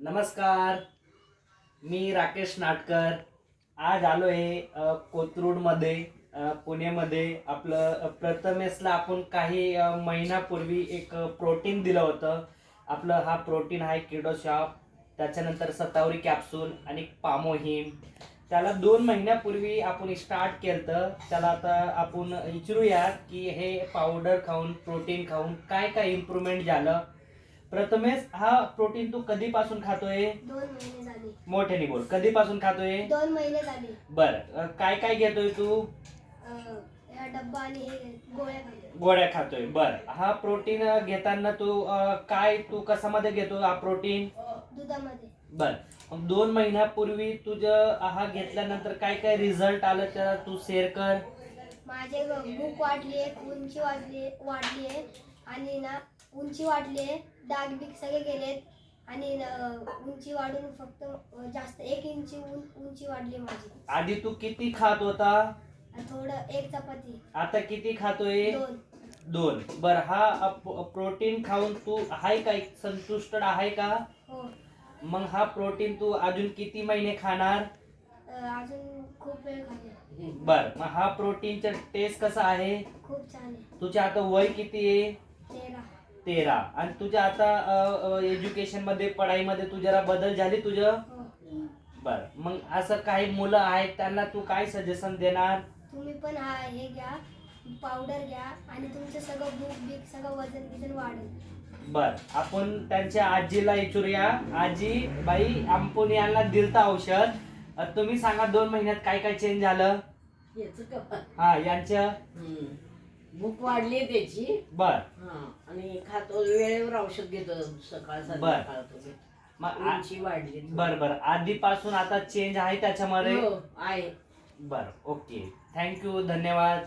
नमस्कार, मी राकेश नाटकर. आज आलो आहे कोथरूडमध्ये, पुण्यामध्ये. आपलं प्रथमेशला आपण काही महिन्यापूर्वी एक प्रोटीन दिलं होतं. आपलं हा प्रोटीन आहे किडो शॉप, त्याच्यानंतर सतावरी कॅप्सूल आणि पामोहिम. त्याला 2 महिन्यापूर्वी आपण स्टार्ट केलं. त्याला आता आपण विचारूया की हे पावडर खाऊन, प्रोटीन खाऊन काय काय इम्प्रूव्हमेंट झालं. प्रथमेश, हा प्रोटीन तू कधीपासून खातोय? 2 महिने झाले. मोठ्याने बोल. कधीपासून खातोय? 2 महिने झाले. बर, काय काय घेतोय तू? हा डब्बा आणि हे गोळ्या खातो. गोळ्या खातोय. बर, हा प्रोटीन घेताना तू तू कशामध्ये घेतो हा प्रोटीन? दुधामध्ये. बर, मग 2 महिन्यापूर्वी तुझं हा घेतल्यानंतर काय काय रिझल्ट आलं त्याला तू शेअर कर. माझे भूक वाढली आहे, उंची वाढली आहे आणि ना उंची वाढली आहे, डाग बिग सगळे गेलेत आणि उंची वाढून फक्त जास्त 1 इंची उंची वाढली माझी. आधी तू किती खात होता? थोडं 1 चपाती. आता किती खातोय? 2. बर, हा प्रोटीन खाऊन तू आहे का संतुष्ट आहे का? हो. मग हा प्रोटीन तू अजून किती महिने खाणार? अजून खूप वेळ खाते. बर, मग हा प्रोटीनचा टेस्ट कसा आहे? खूप छान आहे. तुझ्या आता वय किती आहे? 13. आणि तुझ्या आता एज्युकेशन मध्ये, पढाईमध्ये तुझ्या बदल झाली तुझं? हो. बर, मग असं काही मुलं आहेत त्यांना तू काय सजेशन देणार? तुम्ही पण हे घ्या, पावडर घ्या आणि तुमचं सगळं भूक बीक सगळं वजन वाढेल. बर, आपण त्यांच्या आजीला विचारूया. आजी बाई, आपण यांना दिलतं औषध, तुम्ही सांगा 2 महिन्यात काय काय चेंज झालं? हा, यांच्या भूक वाढली त्याची. बर, आणि खातो वेळेवर औषध घेतो, सकाळ संध्याकाळ मग उंची वाढली. बर, आधीपासून आता चेंज आहे त्याच्यामध्ये? हो, आहे. बर, ओके, थँक्यू, धन्यवाद.